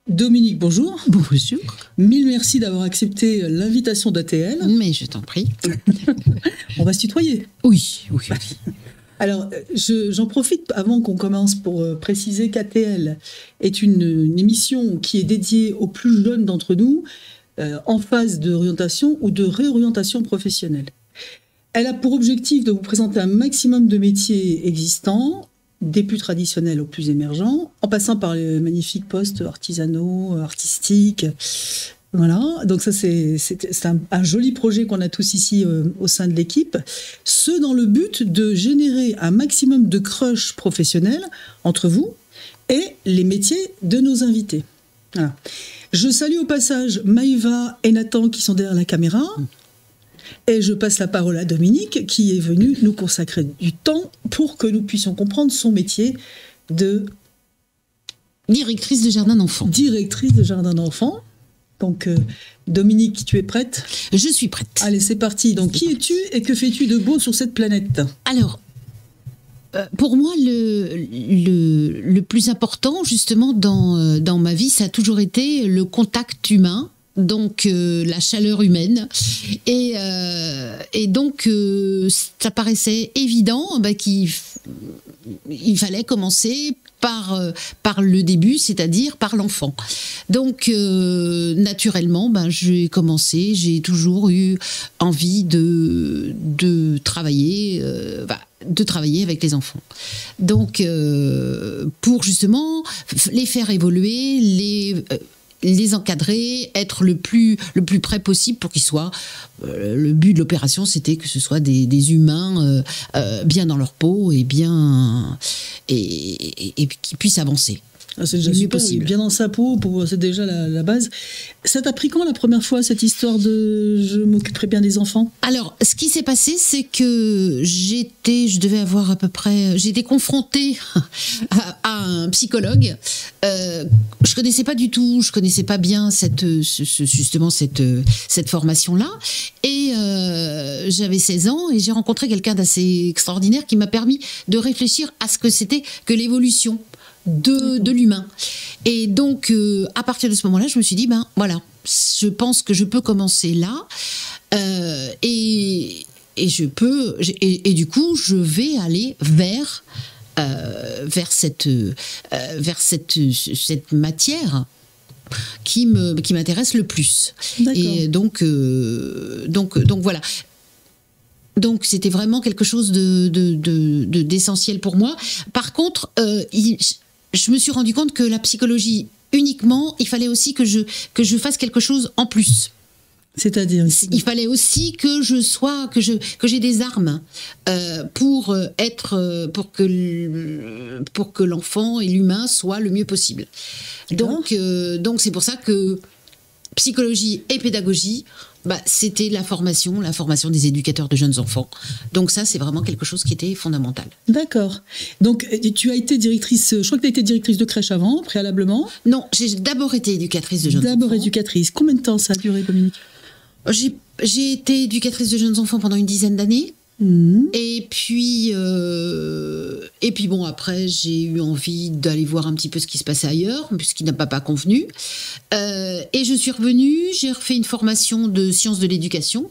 Dominique, bonjour. Bonjour. Mille merci d'avoir accepté l'invitation d'ATL. Mais je t'en prie. On va se tutoyer. Oui. Alors, j'en profite avant qu'on commence pour préciser qu'ATL est une émission qui est dédiée aux plus jeunes d'entre nous en phase d'orientation ou de réorientation professionnelle. Elle a pour objectif de vous présenter un maximum de métiers existants, des plus traditionnels aux plus émergents, en passant par les magnifiques postes artisanaux, artistiques. Voilà, donc ça c'est un joli projet qu'on a tous ici au sein de l'équipe. Ce dans le but de générer un maximum de crush professionnels entre vous et les métiers de nos invités. Voilà. Je salue au passage Maïva et Nathan qui sont derrière la caméra. Et je passe la parole à Dominique qui est venu nous consacrer du temps pour que nous puissions comprendre son métier de directrice de jardin d'enfants. Directrice de jardin d'enfants. Donc Dominique, tu es prête ? Je suis prête. Allez, c'est parti. Donc qui es-tu et que fais-tu de beau sur cette planète ? Alors, pour moi, le plus important justement dans ma vie, ça a toujours été le contact humain. Donc la chaleur humaine et donc ça paraissait évident qu'il fallait commencer par le début, c'est-à-dire par l'enfant. Donc naturellement j'ai commencé, j'ai toujours eu envie de travailler avec les enfants. Donc pour justement les faire évoluer, les encadrer, être le plus près possible pour qu'ils soient... le but de l'opération, c'était que ce soit des humains bien dans leur peau et qu'ils puissent avancer. C'est déjà super, possible. Bien dans sa peau, c'est déjà la base. Ça t'a pris quand la première fois, cette histoire de « je m'occuperai bien des enfants » ? Alors, ce qui s'est passé, c'est que j'ai été confrontée à un psychologue. Je connaissais pas du tout, je connaissais pas bien cette formation-là. Et j'avais 16 ans et j'ai rencontré quelqu'un d'assez extraordinaire qui m'a permis de réfléchir à ce que c'était que l'évolution de l'humain. Et donc, à partir de ce moment-là, je me suis dit, voilà, je pense que je peux commencer là, et du coup, je vais aller vers cette matière qui m'intéresse le plus. D'accord. Et donc voilà. Donc c'était vraiment quelque chose d'essentiel pour moi. Par contre, je me suis rendu compte que la psychologie uniquement, il fallait aussi que je fasse quelque chose en plus. C'est-à-dire il fallait aussi que j'ai des armes pour que l'enfant et l'humain soient le mieux possible. Donc c'est pour ça que psychologie et pédagogie, c'était la formation des éducateurs de jeunes enfants. Donc ça, c'est vraiment quelque chose qui était fondamental. D'accord. Donc tu as été directrice, je crois que tu as été directrice de crèche avant, préalablement ? Non, j'ai d'abord été éducatrice de jeunes enfants. D'abord éducatrice. Combien de temps ça a duré, Dominique ? J'ai été éducatrice de jeunes enfants pendant une dizaine d'années. Mmh. Et puis bon, après j'ai eu envie d'aller voir un petit peu ce qui se passait ailleurs, puisqu'il n'a pas convenu. Et je suis revenue, j'ai refait une formation de sciences de l'éducation.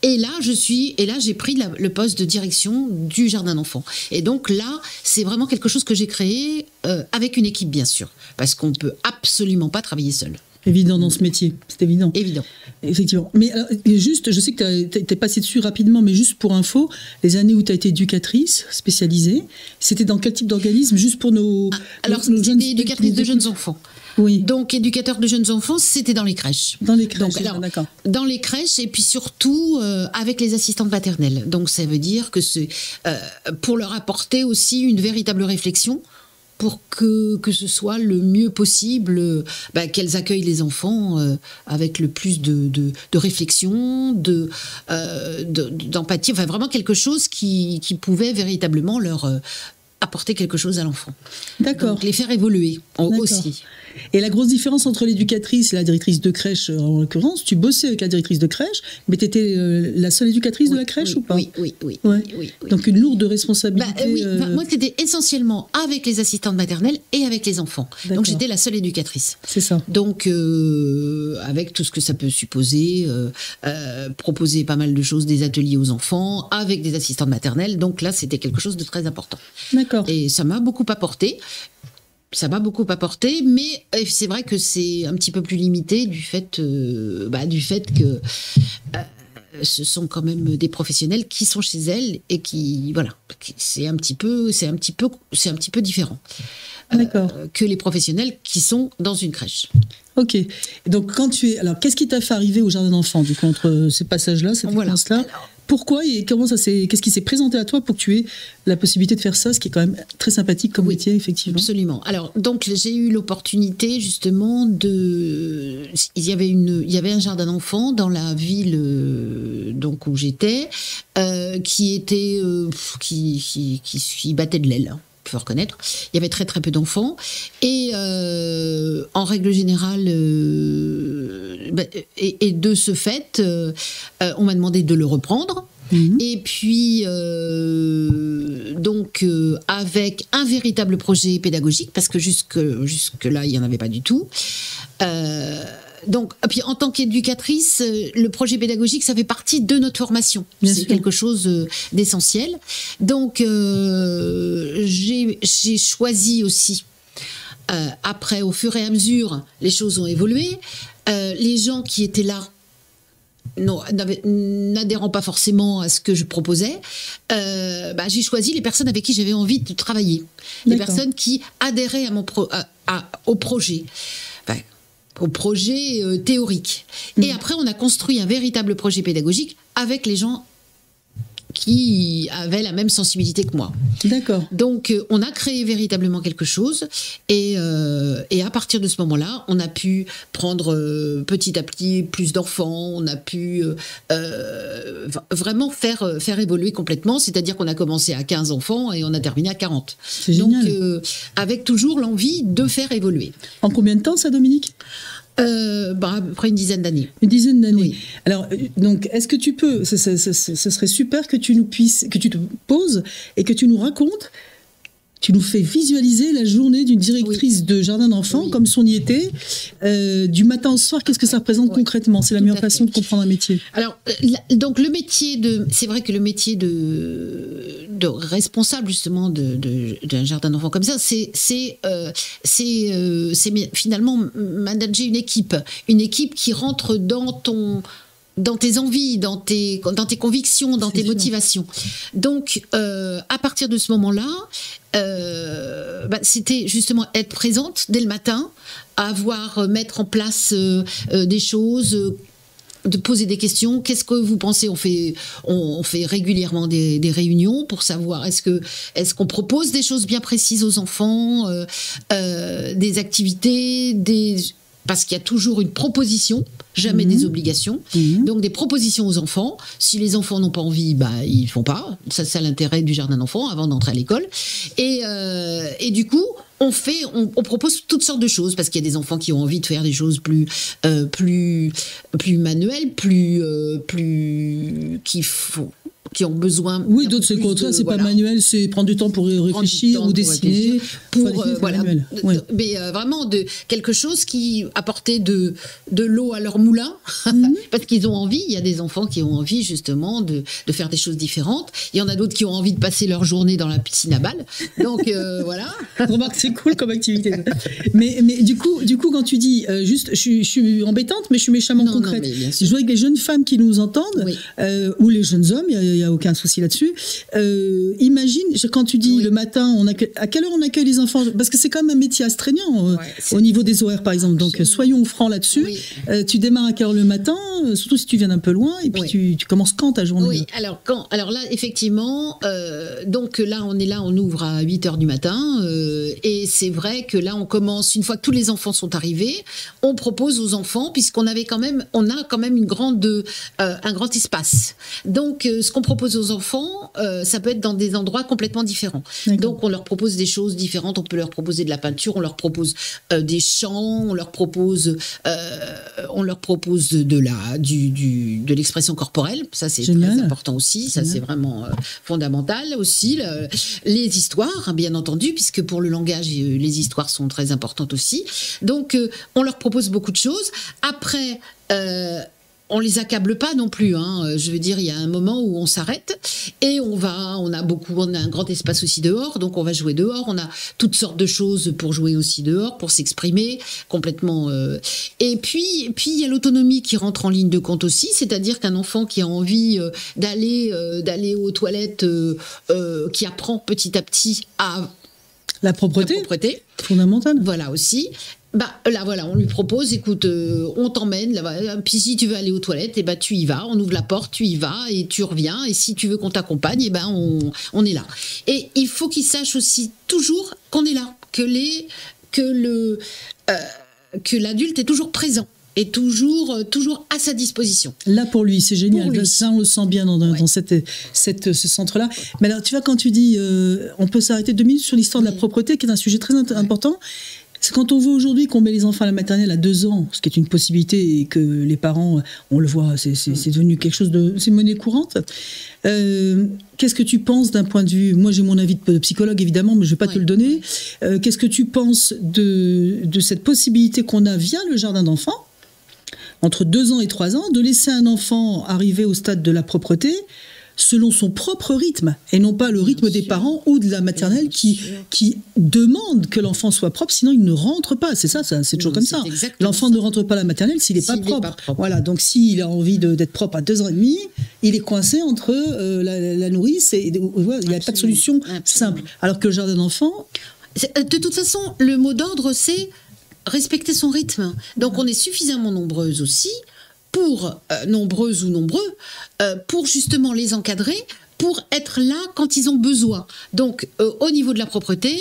Et là j'ai pris le poste de direction du jardin d'enfants. Et donc là, c'est vraiment quelque chose que j'ai créé avec une équipe, bien sûr, parce qu'on ne peut absolument pas travailler seul. Évident dans ce métier, c'est évident. Évident. Effectivement. Mais alors, juste, je sais que tu es passé dessus rapidement, mais juste pour info, les années où tu as été éducatrice spécialisée, c'était dans quel type d'organisme ? Juste pour nos... Alors, c'était éducatrice de jeunes enfants. Oui. Donc, éducateur de jeunes enfants, c'était dans les crèches. Dans les crèches, donc, alors, d'accord. Dans les crèches, et puis surtout avec les assistantes maternelles. Donc, ça veut dire que c'est pour leur apporter aussi une véritable réflexion pour que ce soit le mieux possible, qu'elles accueillent les enfants avec le plus de réflexion, d'empathie, enfin vraiment quelque chose qui pouvait véritablement leur apporter quelque chose à l'enfant. D'accord. Donc les faire évoluer aussi. Et la grosse différence entre l'éducatrice et la directrice de crèche, en l'occurrence, tu bossais avec la directrice de crèche, mais tu étais la seule éducatrice de la crèche ou pas? Oui. Donc une lourde responsabilité. Moi, c'était essentiellement avec les assistantes maternelles et avec les enfants. Donc j'étais la seule éducatrice. C'est ça. Donc avec tout ce que ça peut supposer, proposer pas mal de choses, des ateliers aux enfants, avec des assistantes maternelles. Donc là, c'était quelque chose de très important. D'accord. Et ça m'a beaucoup apporté. Mais c'est vrai que c'est un petit peu plus limité du fait que ce sont quand même des professionnels qui sont chez elles et qui, voilà, c'est un petit peu différent que les professionnels qui sont dans une crèche. Ok. Et donc alors qu'est-ce qui t'a fait arriver au jardin d'enfants du coup entre ces passages-là, cette séquence-là? Pourquoi et qu'est-ce qui s'est présenté à toi pour que tu aies la possibilité de faire ça, ce qui est quand même très sympathique comme métier, effectivement. Absolument. Alors, donc, j'ai eu l'opportunité, justement, il y avait un jardin d'enfants dans la ville, donc, où j'étais, qui battait de l'aile. Faut reconnaître. Il y avait très très peu d'enfants et en règle générale et de ce fait on m'a demandé de le reprendre. Et puis avec un véritable projet pédagogique parce que jusque là il y en avait pas du tout. Donc, et puis en tant qu'éducatrice, le projet pédagogique, ça fait partie de notre formation. C'est quelque chose d'essentiel. Donc, j'ai choisi aussi, après, au fur et à mesure, les choses ont évolué. Les gens qui étaient là, n'adhérant pas forcément à ce que je proposais, j'ai choisi les personnes avec qui j'avais envie de travailler. Les personnes qui adhéraient au projet. Au projet théorique. Et après, on a construit un véritable projet pédagogique avec les gens qui avaient la même sensibilité que moi. D'accord. Donc, on a créé véritablement quelque chose et à partir de ce moment-là, on a pu prendre petit à petit plus d'enfants, on a pu vraiment faire évoluer complètement, c'est-à-dire qu'on a commencé à 15 enfants et on a terminé à 40. C'est génial. Donc, avec toujours l'envie de faire évoluer. En combien de temps ça, Dominique ? À peu près une dizaine d'années. Une dizaine d'années. Oui. Alors, donc, est-ce que tu peux, ce serait super que tu te poses et que tu nous racontes, tu nous fais visualiser la journée d'une directrice de jardin d'enfants, comme si on y était, du matin au soir. Qu'est-ce que ça représente concrètement? C'est la meilleure façon de comprendre un métier. Alors, donc c'est vrai que le métier de responsable justement d'un jardin d'enfants comme ça, c'est finalement manager une équipe qui rentre dans tes envies, dans tes convictions, dans tes motivations. Donc, à partir de ce moment-là, c'était justement être présente dès le matin, mettre en place des choses, de poser des questions. Qu'est-ce que vous pensez? On fait régulièrement des réunions pour savoir est-ce qu'on propose des choses bien précises aux enfants, des activités, parce qu'il y a toujours une proposition, jamais des obligations. Donc des propositions aux enfants. Si les enfants n'ont pas envie, ils font pas. Ça, c'est l'intérêt du jardin d'enfants avant d'entrer à l'école. Et du coup, on propose toutes sortes de choses parce qu'il y a des enfants qui ont envie de faire des choses plus manuelles, qui ont besoin. Oui, d'autres c'est quoi? C'est pas manuel, c'est prendre du temps pour réfléchir ou dessiner. Mais vraiment quelque chose qui apportait de l'eau à leur moulin parce qu'ils ont envie. Il y a des enfants qui ont envie justement de faire des choses différentes. Il y en a d'autres qui ont envie de passer leur journée dans la piscine à balles. Donc voilà. Remarque, c'est cool comme activité. mais du coup, quand tu dis juste, je suis embêtante, mais je suis méchamment concrète. Je vois avec les jeunes femmes qui nous entendent ou les jeunes hommes. Il n'y a aucun souci là-dessus. Imagine, quand tu dis le matin, à quelle heure on accueille les enfants? Parce que c'est quand même un métier astreignant au niveau des horaires, par exemple. Donc, soyons francs là-dessus. Tu démarres à quelle heure le matin, surtout si tu viens d'un peu loin, et puis tu commences quand ta journée? Oui, alors là, effectivement, donc là, on ouvre à 8h du matin, et c'est vrai que là, on commence, une fois que tous les enfants sont arrivés, on propose aux enfants, puisqu'on a quand même un grand espace. Donc, ce qu'on propose aux enfants, ça peut être dans des endroits complètement différents. Donc on leur propose des choses différentes, on peut leur proposer de la peinture, on leur propose des chants, on leur propose de l'expression corporelle, ça c'est très important aussi, ça c'est vraiment fondamental aussi. Les histoires, bien entendu, puisque pour le langage, les histoires sont très importantes aussi. Donc on leur propose beaucoup de choses. Après, on les accable pas non plus, hein. Je veux dire, il y a un moment où on s'arrête et on a un grand espace aussi dehors, donc on va jouer dehors. On a toutes sortes de choses pour jouer aussi dehors, pour s'exprimer complètement. Et puis il y a l'autonomie qui rentre en ligne de compte aussi, c'est-à-dire qu'un enfant qui a envie d'aller aux toilettes, qui apprend petit à petit à la propreté fondamentale. Voilà aussi. Là, voilà, on lui propose, écoute, on t'emmène, là, puis si tu veux aller aux toilettes, tu y vas, on ouvre la porte, tu y vas, et tu reviens, et si tu veux qu'on t'accompagne, on est là. Et il faut qu'il sache aussi toujours qu'on est là, que l'adulte est toujours présent. Et toujours à sa disposition. Là, pour lui, c'est génial. Lui. Ça, on le sent bien dans ce centre-là. Mais alors, tu vois, quand tu dis, on peut s'arrêter 2 minutes sur l'histoire de la propreté, qui est un sujet très important. C'est quand on voit aujourd'hui qu'on met les enfants à la maternelle à 2 ans, ce qui est une possibilité et que les parents, on le voit, c'est devenu quelque chose c'est monnaie courante. Qu'est-ce que tu penses d'un point de vue, moi j'ai mon avis de psychologue évidemment, mais je ne vais pas te le donner. Qu'est-ce que tu penses de cette possibilité qu'on a via le jardin d'enfants, entre 2 ans et 3 ans, de laisser un enfant arriver au stade de la propreté selon son propre rythme, et non pas le rythme des parents ou de la maternelle qui demande que l'enfant soit propre, sinon il ne rentre pas. C'est toujours comme ça. L'enfant ne rentre pas à la maternelle s'il n'est pas propre. Voilà, donc s'il a envie d'être propre à 2 ans et demi, il est coincé entre la nourrice et il n'y a pas de solution simple. Alors que le jardin d'enfants... De toute façon, le mot d'ordre, c'est respecter son rythme. Donc on est suffisamment nombreuses aussi, nombreuses ou nombreux, pour justement les encadrer, pour être là quand ils ont besoin. Donc, au niveau de la propreté,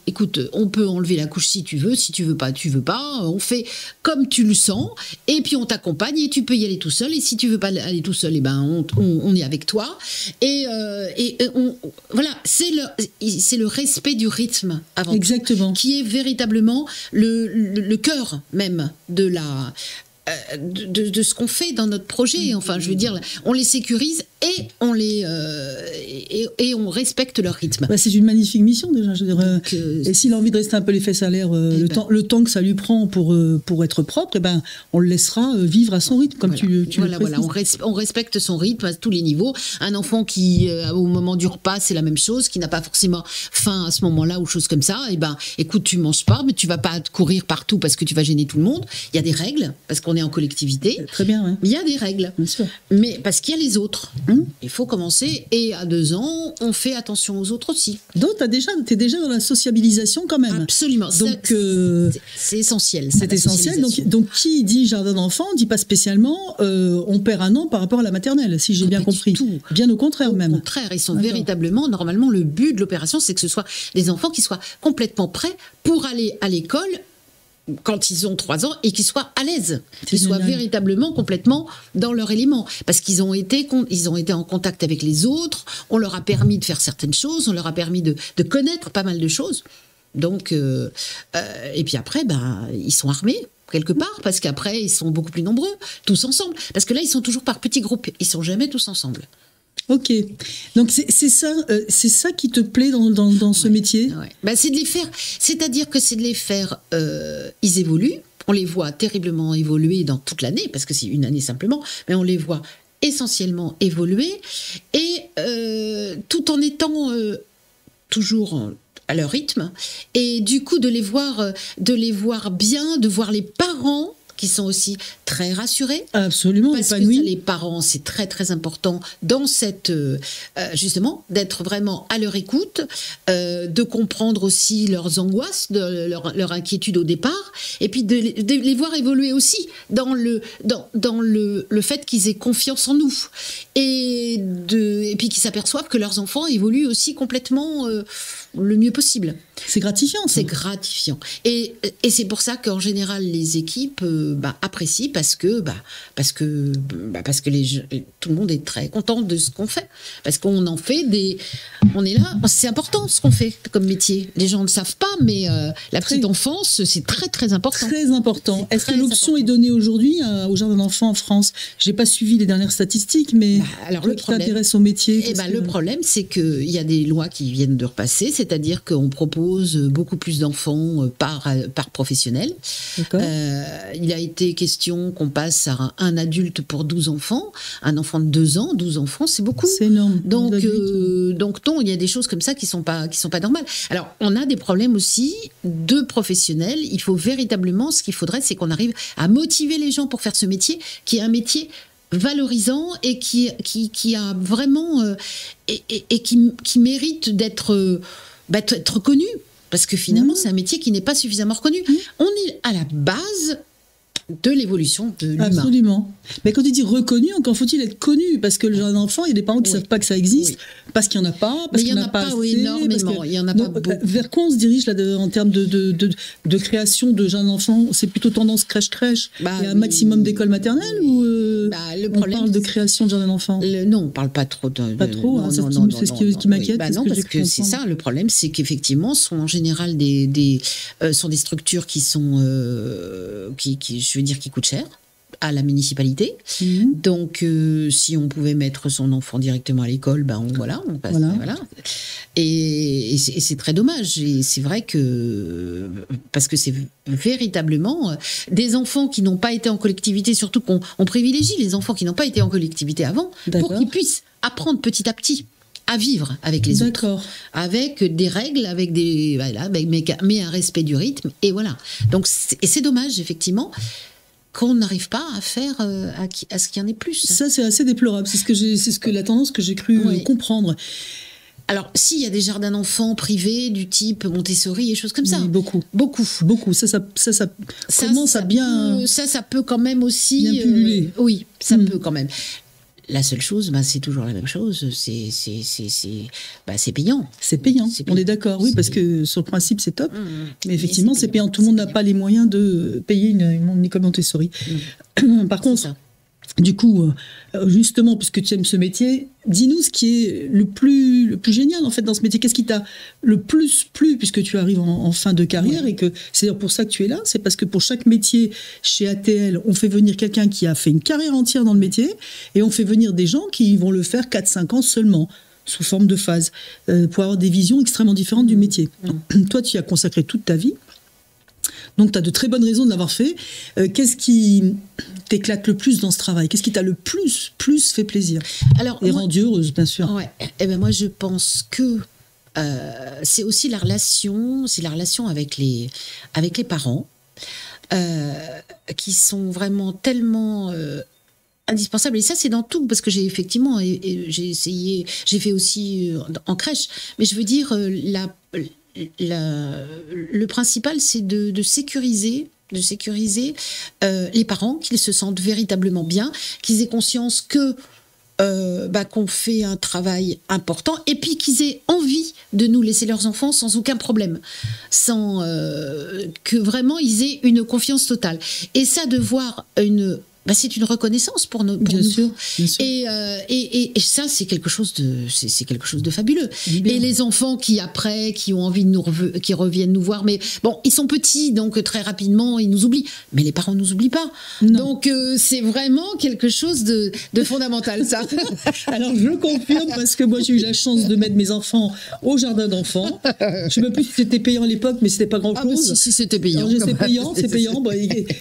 écoute, on peut enlever la couche si tu veux pas, tu veux pas, on fait comme tu le sens, et puis on t'accompagne, et tu peux y aller tout seul, et si tu veux pas aller tout seul, on est avec toi, voilà, c'est le respect du rythme avant Exactement. Tout, qui est véritablement le cœur même de ce qu'on fait dans notre projet. Enfin, je veux dire, on les sécurise et on respecte leur rythme. C'est une magnifique mission déjà. Je veux dire, et s'il a envie de rester un peu les fesses à l'air, le temps que ça lui prend pour être propre, on le laissera vivre à son rythme, comme tu le précises. On respecte son rythme à tous les niveaux. Un enfant qui, au moment du repas, c'est la même chose, qui n'a pas forcément faim à ce moment-là ou chose comme ça, écoute, tu manges pas, mais tu vas pas courir partout parce que tu vas gêner tout le monde. Il y a des règles, parce qu'on est en collectivité. Très bien, oui. Il y a des règles. Bien sûr. Mais parce qu'il y a les autres. Il faut commencer, et à 2 ans, on fait attention aux autres aussi. Donc, t'es déjà dans la sociabilisation quand même. Absolument. Donc, c'est essentiel. C'est essentiel. Donc, qui dit jardin d'enfants, dit pas spécialement on perd 1 an par rapport à la maternelle, si j'ai bien compris. Bien au contraire même. Au contraire, ils sont véritablement, normalement, le but de l'opération, c'est que ce soit des enfants qui soient complètement prêts pour aller à l'école quand ils ont 3 ans, et qu'ils soient à l'aise, qu'ils soient véritablement complètement dans leur élément, parce qu'ils ont été en contact avec les autres, on leur a permis de faire certaines choses, on leur a permis de connaître pas mal de choses. Donc, et puis après, ils sont armés quelque part, parce qu'après ils sont beaucoup plus nombreux, tous ensemble, parce que là ils sont toujours par petits groupes, ils sont jamais tous ensemble. Ok, donc c'est ça qui te plaît dans ce métier. C'est de les faire, c'est-à-dire que c'est de les faire, ils évoluent, on les voit terriblement évoluer dans toute l'année, parce que c'est une année simplement, mais on les voit essentiellement évoluer, et tout en étant toujours à leur rythme, et du coup de les voir bien, de voir les parents qui sont aussi très rassurés. Absolument, parce épanouis. Que les parents, c'est très très important dans cette justement d'être vraiment à leur écoute, de comprendre aussi leurs angoisses, leur inquiétude au départ, et puis de les voir évoluer aussi dans le fait qu'ils aient confiance en nous, et puis qu'ils s'aperçoivent que leurs enfants évoluent aussi complètement le mieux possible. C'est gratifiant, ça. C'est gratifiant. Et c'est pour ça qu'en général, les équipes apprécient parce que tout le monde est très content de ce qu'on fait. Parce qu'on en fait on est là, c'est important ce qu'on fait comme métier. Les gens ne le savent pas, mais la petite enfance, c'est très très important. Très important. Est-ce que l'option est donnée aujourd'hui au jardin d'enfants en France? J'ai pas suivi les dernières statistiques, mais alors toi qui t'intéresses au métier. Le problème, c'est qu'il y a des lois qui viennent de repasser, c'est-à-dire qu'on propose beaucoup plus d'enfants par professionnel. Il a été question qu'on passe à un adulte pour 12 enfants. Un enfant de 2 ans, 12 enfants, c'est beaucoup. C'est énorme. Donc non, il y a des choses comme ça qui sont pas normales. Alors, on a des problèmes aussi de professionnels. Il faut véritablement, ce qu'il faudrait, c'est qu'on arrive à motiver les gens pour faire ce métier, qui est un métier valorisant et qui a vraiment et qui mérite d'être reconnu, parce que finalement c'est un métier qui n'est pas suffisamment reconnu. On est à la base de l'évolution de l'humain. Absolument. Mais quand tu dis reconnu, encore faut-il être connu, parce que le jardin d'enfants, il y a des parents qui ne savent pas que ça existe, parce qu'il n'y en a pas, parce qu'il n'y en a pas assez. Énormément, il y en a pas beaucoup. Vers quoi on se dirige là, en termes de création de jardin d'enfants? C'est plutôt tendance crèche. Il y a un maximum d'écoles maternelles ou on parle de création de jardin d'enfants? Non, on ne parle pas trop. C'est ce qui m'inquiète. Non, parce que c'est ça, le problème, c'est qu'effectivement, sont en général sont des structures qui sont qui coûtent cher à la municipalité. Donc, si on pouvait mettre son enfant directement à l'école, on passe. Voilà. Et c'est très dommage. Et c'est vrai que parce que c'est véritablement des enfants qui n'ont pas été en collectivité, surtout qu'on privilégie les enfants qui n'ont pas été en collectivité avant, pour qu'ils puissent apprendre petit à petit à vivre avec les autres, avec des règles, mais un respect du rythme, et voilà. Donc, c'est dommage, effectivement, qu'on n'arrive pas à faire à ce qu'il y en ait plus. Ça, c'est assez déplorable. C'est la tendance que j'ai cru comprendre. Alors, s'il y a des jardins d'enfants privés du type Montessori et choses comme ça. Oui, beaucoup. Ça commence à bien. Ça peut quand même aussi. Bien pulluler. Oui, ça peut quand même. La seule chose, c'est toujours la même chose, c'est payant. C'est payant, on est d'accord, oui, parce que sur le principe, c'est top. Mais effectivement, c'est payant. Tout le monde n'a pas les moyens de payer une école Montessori. Par contre, du coup, justement, puisque tu aimes ce métier, dis-nous ce qui est le plus génial, en fait, dans ce métier. Qu'est-ce qui t'a le plus plu, puisque tu arrives en fin de carrière, et que c'est d'ailleurs pour ça que tu es là. C'est parce que pour chaque métier, chez ATL, on fait venir quelqu'un qui a fait une carrière entière dans le métier, et on fait venir des gens qui vont le faire 4-5 ans seulement, sous forme de phase, pour avoir des visions extrêmement différentes du métier. Toi, tu y as consacré toute ta vie. Donc, tu as de très bonnes raisons de l'avoir fait. Qu'est-ce qui t'éclate le plus dans ce travail? Qu'est-ce qui t'a le plus fait plaisir? Et rendu heureuse, bien sûr. Moi, je pense que c'est aussi la relation avec les parents, qui sont vraiment tellement indispensables. Et ça, c'est dans tout, parce que j'ai effectivement, j'ai fait aussi en crèche. Mais je veux dire, le principal, c'est de sécuriser les parents, qu'ils se sentent véritablement bien, qu'ils aient conscience que qu'on fait un travail important, et puis qu'ils aient envie de nous laisser leurs enfants sans aucun problème, sans que vraiment ils aient une confiance totale. Et ça, de voir c'est une reconnaissance pour nous. Bien sûr. Et ça, c'est quelque chose de fabuleux. Et les enfants qui ont envie qui reviennent nous voir, mais bon, ils sont petits, donc très rapidement ils nous oublient. Mais les parents nous oublient pas. Non. Donc c'est vraiment quelque chose de fondamental, ça. Alors je confirme, parce que moi j'ai eu la chance de mettre mes enfants au jardin d'enfants. Je ne sais même plus si c'était payant à l'époque, mais c'était pas grand-chose. Si c'était payant. C'est payant.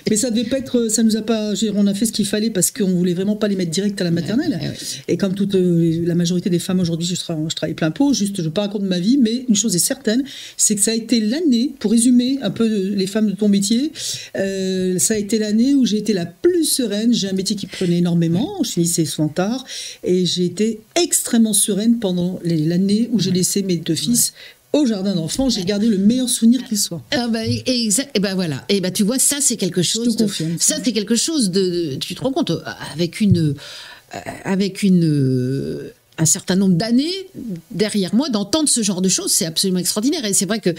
Mais ça devait pas être. Ça nous a pas. On a fait ce qu'il fallait parce qu'on voulait vraiment pas les mettre direct à la maternelle. Et comme toute la majorité des femmes aujourd'hui, je travaille plein pot. Juste, je ne pas raconter ma vie, mais une chose est certaine, c'est que ça a été l'année, pour résumer un peu les femmes de ton métier, ça a été l'année où j'ai été la plus sereine. J'ai un métier qui prenait énormément. Je finissais souvent tard, et j'ai été extrêmement sereine pendant l'année où j'ai laissé mes 2 fils au jardin d'enfants. J'ai gardé le meilleur souvenir qu'il soit. Exact. Et voilà. Et tu vois, ça c'est quelque chose. Je te confirme. Ça c'est quelque chose de. Tu te rends compte, avec une un certain nombre d'années derrière moi, d'entendre ce genre de choses, c'est absolument extraordinaire. Et c'est vrai que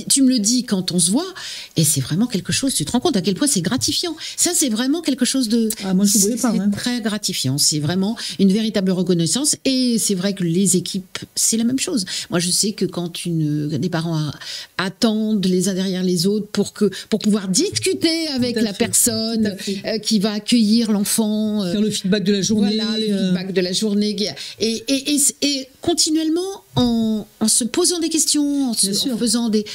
tu me le dis quand on se voit, et c'est vraiment quelque chose, tu te rends compte à quel point c'est gratifiant. Ça, c'est vraiment quelque chose de... Ah, moi, je voulais pas. C'est très gratifiant. C'est vraiment une véritable reconnaissance. Et c'est vrai que les équipes, c'est la même chose. Moi, je sais que quand des parents attendent les uns derrière les autres pour pouvoir discuter avec la personne qui va accueillir l'enfant. Faire le feedback de la journée. Voilà, le feedback de la journée. Et continuellement, en se posant des questions, en faisant des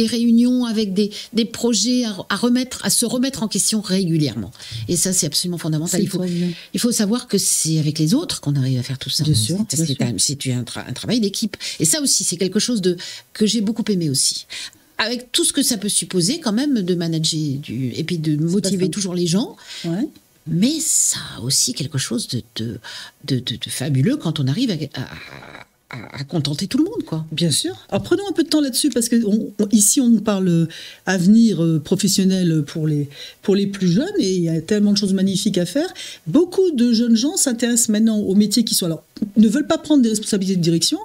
réunions avec des projets à se remettre en question régulièrement. Et ça, c'est absolument fondamental. Il faut savoir que c'est avec les autres qu'on arrive à faire tout ça. Bien sûr. C'est un travail d'équipe. Et ça aussi, c'est quelque chose que j'ai beaucoup aimé aussi. Avec tout ce que ça peut supposer quand même de manager et puis de motiver toujours les gens. Ouais. Mais ça a aussi quelque chose de fabuleux quand on arrive à contenter tout le monde, quoi. Bien sûr. Alors prenons un peu de temps là-dessus parce que ici on parle avenir professionnel pour les plus jeunes et il y a tellement de choses magnifiques à faire. Beaucoup de jeunes gens s'intéressent maintenant aux métiers qui sont ne veulent pas prendre des responsabilités de direction.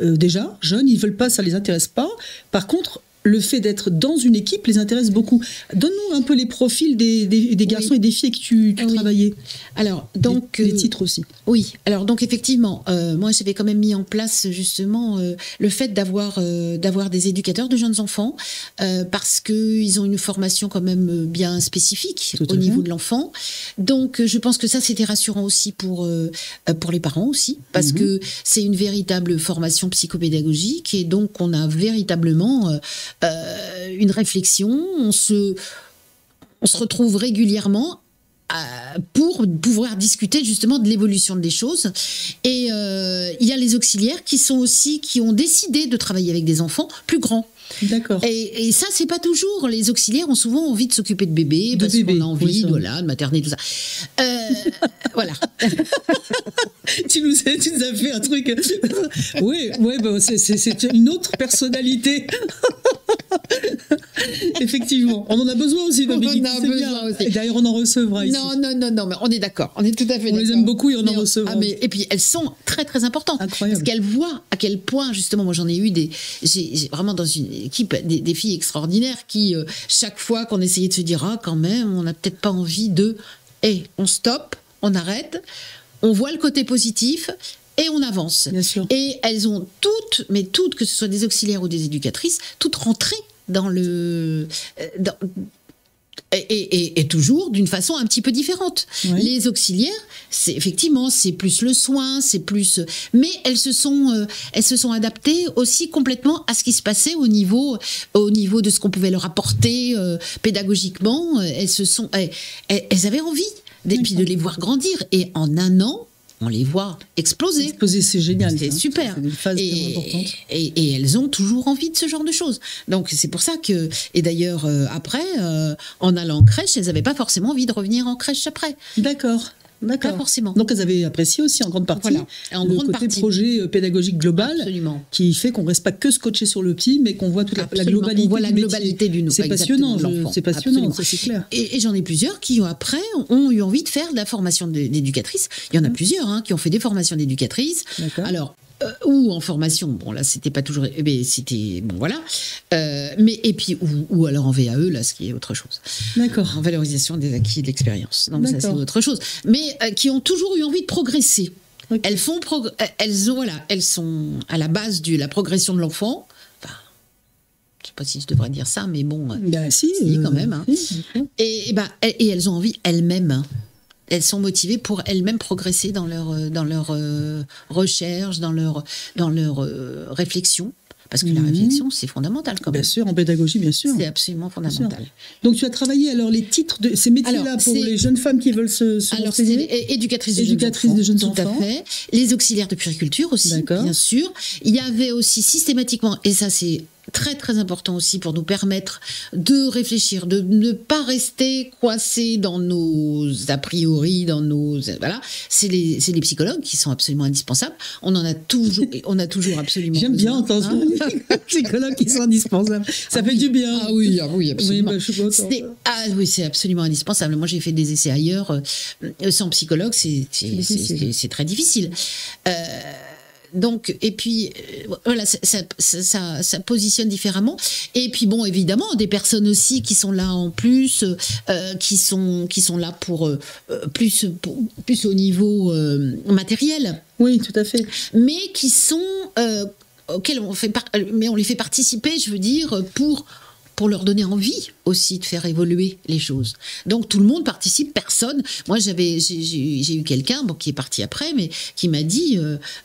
Déjà jeunes, ils veulent pas, ça les intéresse pas. Par contre, le fait d'être dans une équipe les intéresse beaucoup. Donne-nous un peu les profils des garçons et des filles avec qui tu travaillais. Alors, donc, les titres aussi. Oui, alors donc effectivement, moi j'avais quand même mis en place justement le fait d'avoir des éducateurs de jeunes enfants parce qu'ils ont une formation quand même bien spécifique au niveau de l'enfant. Donc je pense que ça c'était rassurant aussi pour les parents aussi parce que c'est une véritable formation psychopédagogique et donc on a véritablement une réflexion, on se retrouve régulièrement pour pouvoir discuter justement de l'évolution des choses. Et il y a les auxiliaires qui ont décidé de travailler avec des enfants plus grands. D'accord. Et ça, c'est pas toujours. Les auxiliaires ont souvent envie de s'occuper de bébés parce qu'on a envie de materner, tout ça. Voilà. Tu nous as fait un truc. Oui, c'est une autre personnalité. Effectivement, on en a besoin aussi. On en a besoin aussi. Et d'ailleurs, on en recevra ici. Non, mais on est d'accord. On est tout à fait d'accord. On les aime beaucoup et on en recevra. Et puis, elles sont très, très importantes. Incroyable. Parce qu'elles voient à quel point, justement, moi, j'en ai eu j'ai vraiment dans une équipe des filles extraordinaires qui, chaque fois qu'on essayait de se dire, quand même, on n'a peut-être pas envie on stoppe, on arrête, on voit le côté positif. Et on avance. Bien sûr. Et elles ont toutes, que ce soit des auxiliaires ou des éducatrices, toutes rentrées dans et toujours d'une façon un petit peu différente. Oui. Les auxiliaires, c'est plus le soin, mais elles se sont adaptées aussi complètement à ce qui se passait au niveau de ce qu'on pouvait leur apporter pédagogiquement. Elles avaient envie puis de les voir grandir. Et en un an, on les voit exploser. Exploser, c'est génial. C'est super. C'est une phase importante. Et elles ont toujours envie de ce genre de choses. Donc, c'est pour ça que... Et d'ailleurs, après, en allant en crèche, elles n'avaient pas forcément envie de revenir en crèche après. D'accord. Pas forcément. Donc, elles avaient apprécié aussi en grande partie le côté projet pédagogique global. Absolument. Qui fait qu'on ne reste pas que scotché sur le petit, mais qu'on voit toute la globalité. On voit la globalité du C'est passionnant, ça c'est clair. Et j'en ai plusieurs qui, après, ont eu envie de faire de la formation d'éducatrice. Il y en a plusieurs qui ont fait des formations d'éducatrice. Alors, ou en formation, bon là c'était pas toujours, c'était bon voilà, et puis ou alors en VAE là, ce qui est autre chose. D'accord. En valorisation des acquis et de l'expérience. Donc ça c'est autre chose. Mais qui ont toujours eu envie de progresser. Okay. Elles sont à la base de la progression de l'enfant. Enfin, je sais pas si je devrais dire ça, mais bon. Si, quand même. Si. Et elles ont envie elles-mêmes. Elles sont motivées pour elles-mêmes progresser dans leur recherche, dans leur réflexion. Parce que la réflexion, c'est fondamental quand même. Bien sûr, en pédagogie, bien sûr. C'est absolument fondamental. Donc, tu as travaillé alors les titres de ces métiers-là pour les jeunes femmes qui veulent se renseigner. C'est éducatrice de jeunes enfants. Tout à fait. Les auxiliaires de puériculture aussi, bien sûr. Il y avait aussi systématiquement, et ça c'est très très important aussi pour nous permettre de réfléchir, de ne pas rester coincés dans nos a priori, dans nos voilà. C'est les psychologues qui sont absolument indispensables. On a toujours absolument. J'aime bien entendre les psychologues qui sont indispensables. Ça fait du bien. Ah oui, absolument. Oui, je suis contente. Oui, c'est absolument indispensable. Moi, j'ai fait des essais ailleurs. Sans psychologue, c'est très difficile. Donc, et puis, voilà, ça positionne différemment. Et puis, bon, évidemment, des personnes aussi qui sont là en plus, qui sont là pour plus au niveau matériel. Oui, tout à fait. Mais qui sont auxquels on les fait participer, je veux dire, pour leur donner envie aussi de faire évoluer les choses. Donc tout le monde participe, personne. Moi j'ai eu quelqu'un qui est parti après, mais qui m'a dit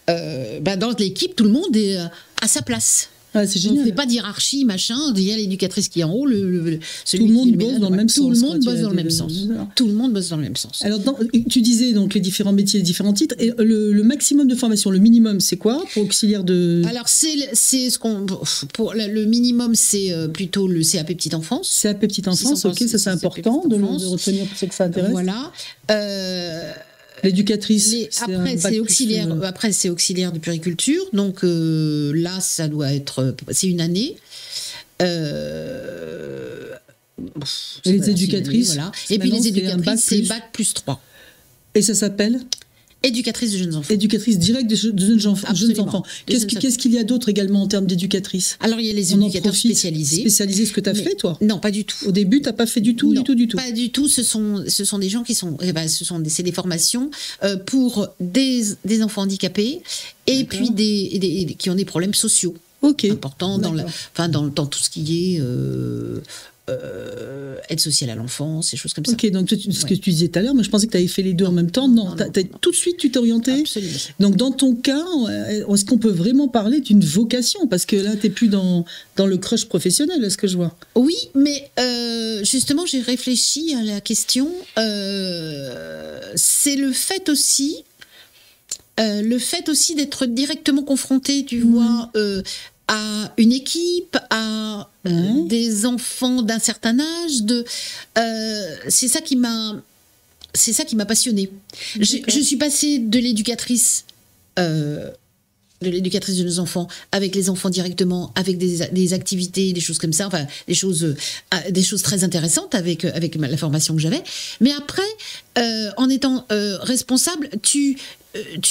dans l'équipe tout le monde est à sa place. Ah, c'est génial. On ne fait pas d'hierarchie, machin. Il y a l'éducatrice qui est en haut, tout le monde bosse dans le même sens. Tout le monde bosse dans le même sens. Tout le monde bosse dans le même sens. Alors, tu disais donc les différents métiers, les différents titres. Et le maximum de formation, le minimum, c'est quoi pour auxiliaire de... Alors, c'est ce qu'on... Le minimum, c'est plutôt le CAP petite enfance. CAP petite enfance, ok, ça c'est important de retenir pour ceux que ça intéresse. Voilà. L'éducatrice. Après, c'est auxiliaire de puériculture. Donc là, ça doit être. C'est une année. Les éducatrices. Voilà. Et puis les éducatrices, c'est bac plus 3. Et ça s'appelle éducatrice de jeunes enfants. Éducatrice directe de jeunes enfants. Qu'est-ce qu'il y a d'autre également en termes d'éducatrice? Alors, il y a les éducateurs spécialisés. Spécialisés, ce que tu as fait, toi? Non, pas du tout. Au début, tu n'as pas fait du tout, non, du tout? Pas du tout. Ce sont des gens qui sont... c'est des formations pour des enfants handicapés et puis qui ont des problèmes sociaux importants dans tout ce qui est... aide sociale à l'enfance, ces choses comme ça. Ok, donc ce que tu disais tout à l'heure, moi je pensais que tu avais fait les deux en même temps. Non, tout de suite tu t'es orienté. Absolument. Donc dans ton cas, est-ce qu'on peut vraiment parler d'une vocation? Parce que là, tu n'es plus dans le crush professionnel, est-ce que je vois? Oui, mais justement, j'ai réfléchi à la question. C'est le fait aussi d'être directement confronté, tu vois, à une équipe, à des enfants d'un certain âge. C'est ça qui m'a passionnée. Je suis passée de l'éducatrice de nos enfants, avec les enfants directement, avec des activités, des choses comme ça, enfin des choses très intéressantes avec la formation que j'avais. Mais après, en étant responsable, tu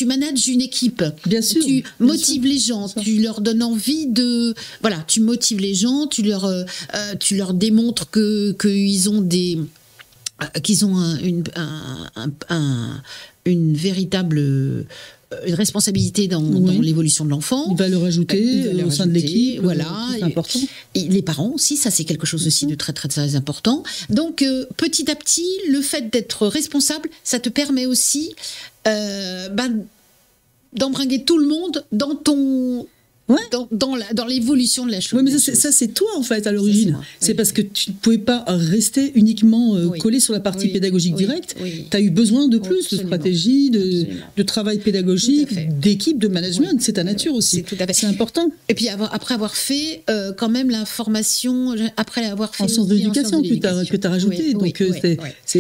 manages une équipe. Bien sûr. Tu motives les gens, tu leur donnes envie de... Voilà, tu motives les gens, tu leur démontres qu'ils ont une véritable... une responsabilité dans l'évolution de l'enfant. Une valeur ajoutée au sein de l'équipe. Voilà. C'est important. Et les parents aussi, ça c'est quelque chose aussi de très très très important. Donc petit à petit, le fait d'être responsable, ça te permet aussi d'embringuer tout le monde dans ton... dans l'évolution de la chose. Oui, mais ça c'est toi en fait à l'origine. C'est parce que tu ne pouvais pas rester uniquement collé sur la partie pédagogique directe. Tu as eu besoin de plus de stratégie, de travail pédagogique, d'équipe, de management. C'est ta nature aussi. C'est important. Et puis après avoir fait quand même la formation, après avoir fait en sciences de l'éducation que tu as rajouté. Donc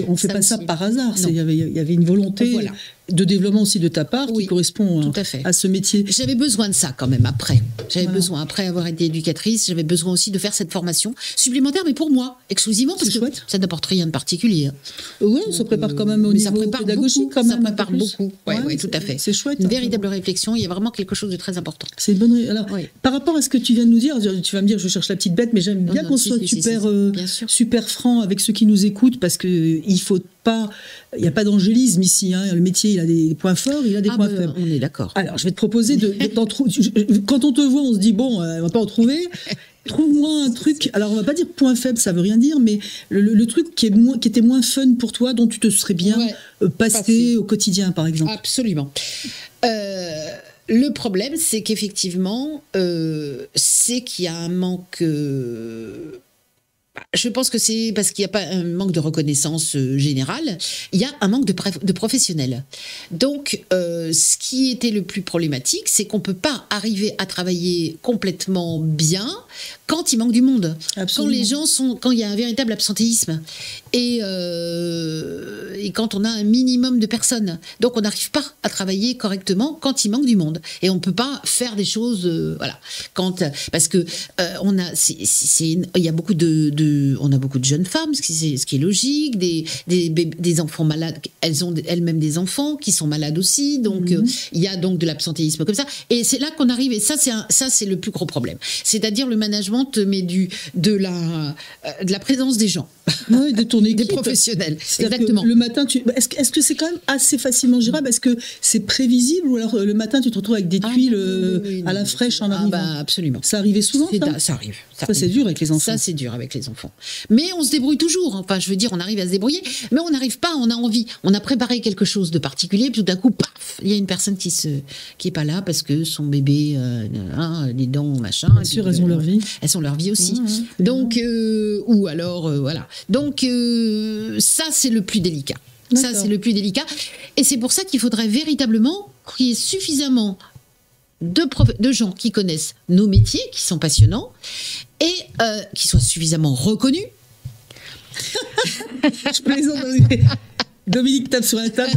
on ne fait pas ça par hasard. Il y avait une volonté de développement aussi de ta part qui correspond à ce métier. J'avais besoin de ça quand même après. J'avais besoin, après avoir été éducatrice, j'avais besoin aussi de faire cette formation supplémentaire, mais pour moi, exclusivement, parce que ça n'apporte rien de particulier. Oui, ça prépare quand même au niveau pédagogique. Ça prépare beaucoup. Oui, tout à fait. C'est chouette. Une véritable réflexion, il y a vraiment quelque chose de très important. C'est une bonne... Alors, par rapport à ce que tu viens de nous dire, tu vas me dire, je cherche la petite bête, mais j'aime bien qu'on soit super franc avec ceux qui nous écoutent, parce qu'il faut pas... Il n'y a pas d'angélisme ici. Le métier, il a des points forts, il a des points faibles. On est d'accord. Alors, je vais te proposer d'en trouver... Quand on te voit, on se dit, bon, on va pas en trouver. Trouve-moi un truc... Alors, on va pas dire point faible, ça veut rien dire, mais le truc qui était moins fun pour toi, dont tu te serais bien passé au quotidien, par exemple. Absolument. Le problème, c'est qu'effectivement, c'est qu'il y a un manque... Je pense que c'est parce qu'il n'y a pas un manque de reconnaissance générale, il y a un manque de professionnels. Donc, ce qui était le plus problématique, c'est qu'on ne peut pas arriver à travailler complètement bien quand il manque du monde. Absolument. Quand il y a un véritable absentéisme et quand on a un minimum de personnes. Donc, on n'arrive pas à travailler correctement quand il manque du monde. Et on ne peut pas faire des choses, voilà. Parce que il y a beaucoup on a beaucoup de jeunes femmes, ce qui est logique, des enfants malades, elles ont elles-mêmes des enfants qui sont malades aussi, donc il y a donc de l'absentéisme comme ça. Et c'est là qu'on arrive, et ça c'est le plus gros problème. C'est-à-dire le management, mais de la présence des gens. Oui, de ton équipe. Des professionnels. Exactement. Le matin, est-ce que c'est quand même assez facilement gérable? Est-ce que c'est prévisible, ou alors le matin tu te retrouves avec des tuiles à la fraîche en arrivant? Absolument. Ça arrivait souvent, ça arrive. Ça c'est dur avec les enfants. Ça c'est dur avec les enfants. Mais on se débrouille toujours. Enfin, je veux dire, on arrive à se débrouiller, mais on n'arrive pas. On a envie. On a préparé quelque chose de particulier, puis tout d'un coup, paf, il y a une personne qui est pas là parce que son bébé, les dents, machin. Bien sûr, elles ont leur vie. Elles ont leur vie aussi. Donc, ou alors, voilà. Donc, ça c'est le plus délicat. Ça c'est le plus délicat. Et c'est pour ça qu'il faudrait véritablement qu'il y ait suffisamment de gens qui connaissent nos métiers, qui sont passionnants, et qui soient suffisamment reconnus. Je plaisante. Dominique tape sur la table.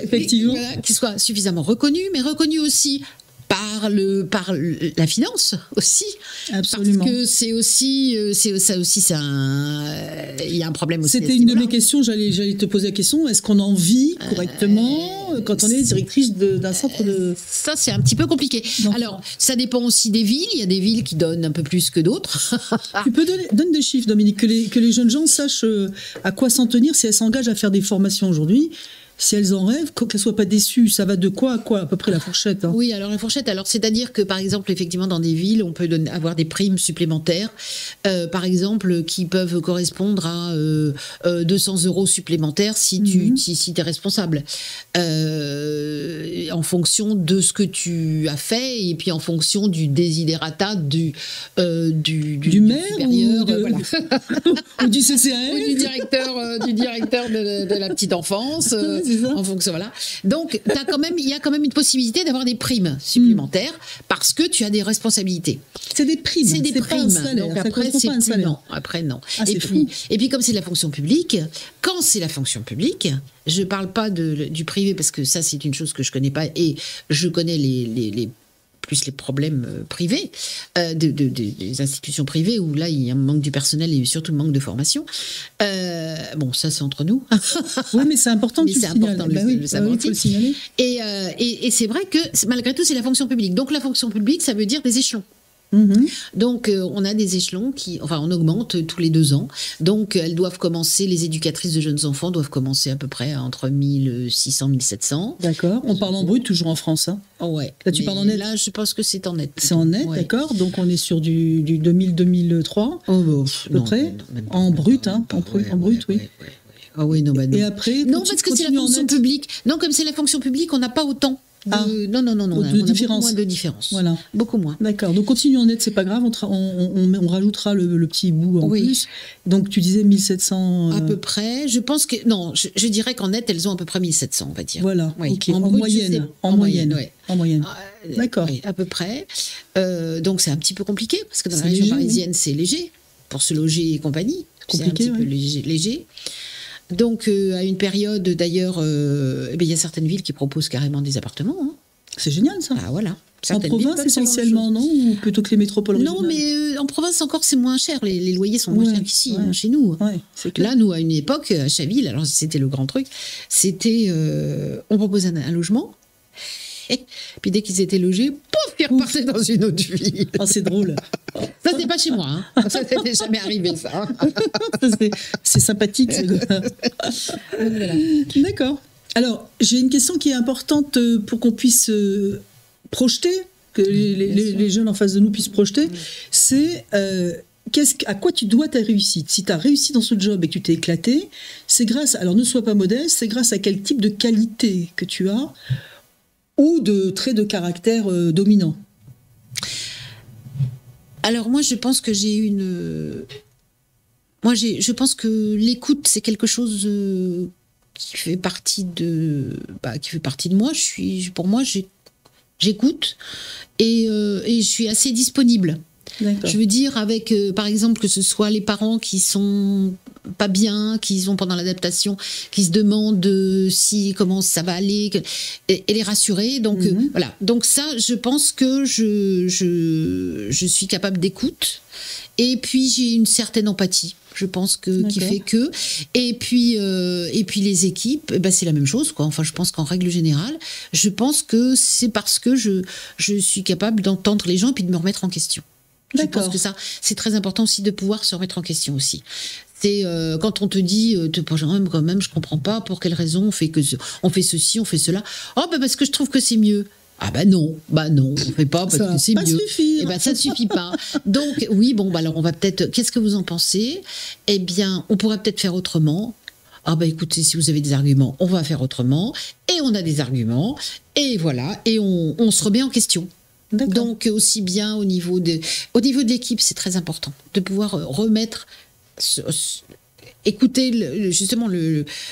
Effectivement. Qui soit suffisamment reconnu, mais reconnu aussi par la finance aussi. Absolument. Parce que c'est aussi, il y a un problème aussi. C'était une de mes questions, j'allais te poser la question, est-ce qu'on en vit correctement quand on est directrice d'un centre de... Ça, c'est un petit peu compliqué. Alors, ça dépend aussi des villes, il y a des villes qui donnent un peu plus que d'autres. Tu peux donner des chiffres, Dominique, que les jeunes gens sachent à quoi s'en tenir si elles s'engagent à faire des formations aujourd'hui. Si elles en rêvent, qu'elles ne soient pas déçues, ça va de quoi à quoi, à peu près la fourchette? Oui, alors la fourchette, c'est-à-dire que par exemple, effectivement, dans des villes, on peut avoir des primes supplémentaires, par exemple, qui peuvent correspondre à 200 € supplémentaires si tu es responsable, en fonction de ce que tu as fait et puis en fonction du desiderata du maire supérieur, voilà. Ou du CCAS, ou du directeur de la petite enfance. En fonction, voilà. Donc, il y a quand même une possibilité d'avoir des primes supplémentaires parce que tu as des responsabilités. C'est des primes. C'est des primes. Pas un salaire. Donc après, c'est plus salaire. Non. Après, non. Et puis, comme c'est de la fonction publique, quand c'est la fonction publique, je ne parle pas du privé parce que ça, c'est une chose que je ne connais pas et je connais plus les problèmes privés, des institutions privées où là, il y a un manque du personnel et surtout un manque de formation. Bon, ça, c'est entre nous. Oui, mais c'est important de le savoir. Et c'est vrai que, malgré tout, c'est la fonction publique. Donc, la fonction publique, ça veut dire des échelons. Donc, on a des échelons on augmente tous les 2 ans. Donc, elles doivent commencer, les éducatrices de jeunes enfants doivent commencer à peu près entre 1600 1700. D'accord. On parle en brut toujours en France. Hein. Ouais. Là, tu parles en net. Là, je pense que c'est en net. C'est en net, ouais. D'accord. Donc, on est sur du 2000-2003, à peu près. En brut, hein. En brut, oui. Ah oui, non, bah non. Et après, non, parce que c'est la fonction publique. Non, comme c'est la fonction publique, on n'a pas autant. Non, on a beaucoup moins de différence. Voilà. Beaucoup moins. D'accord. Donc continue en net, c'est pas grave, on rajoutera le petit bout en plus. Donc tu disais 1700... À peu près. Je pense que... Non, je dirais qu'en net, elles ont à peu près 1700, on va dire. Voilà. Oui. Okay. En moyenne. En moyenne. D'accord. Oui, à peu près. Donc c'est un petit peu compliqué, parce que dans la région parisienne, c'est léger, pour se loger et compagnie. C'est un petit peu léger. Donc, à une période, d'ailleurs, il y a certaines villes qui proposent carrément des appartements. Hein. C'est génial, ça. Ah, voilà. En province, essentiellement, non? Ou plutôt que les métropoles régionales? Non, mais en province, encore, c'est moins cher. Les loyers sont moins chers qu'ici, chez nous. Ouais, là, nous, à une époque, à Chaville, alors c'était le grand truc, c'était... on proposait un logement, et puis dès qu'ils étaient logés, pouf, ils repartaient dans une autre ville. Ah, c'est drôle. Ça, c'est pas chez moi. Hein. Ça, c'était jamais arrivé, ça. C'est sympathique. Voilà. D'accord. Alors, j'ai une question qui est importante pour qu'on puisse projeter, que les jeunes en face de nous puissent projeter. C'est à quoi tu dois ta réussite? Si tu as réussi dans ce job et que tu t'es éclaté, c'est grâce, alors ne sois pas modeste, c'est grâce à quel type de qualité que tu as ou de traits de caractère dominants? Alors moi, je pense que j'ai une... je pense que l'écoute, c'est quelque chose qui fait partie de moi. Pour moi, j'écoute et je suis assez disponible. D'accord. Je veux dire, avec, par exemple, que ce soit les parents qui sont pas bien, qui sont pendant l'adaptation, qui se demandent comment ça va aller, et les rassurer. Donc, voilà. Donc ça, je pense que je suis capable d'écoute. Et puis, j'ai une certaine empathie. Je pense qui fait que. Et puis les équipes, c'est la même chose, quoi. Enfin, je pense qu'en règle générale, je pense que c'est parce que je suis capable d'entendre les gens et puis de me remettre en question. Je pense que ça, c'est très important aussi de pouvoir se remettre en question aussi. C'est quand on te dit, quand même, je comprends pas pour quelle raison on fait ceci, on fait cela. Oh, parce que je trouve que c'est mieux. Ah non, on fait pas parce que c'est mieux. Suffire. Ça ne suffit pas. Donc oui, alors on va peut-être. Qu'est-ce que vous en pensez? Eh bien, on pourrait peut-être faire autrement. Ah écoutez, si vous avez des arguments, on va faire autrement. Et on a des arguments. Et voilà. Et on se remet en question. Donc aussi bien au niveau de l'équipe, c'est très important de pouvoir remettre, écouter justement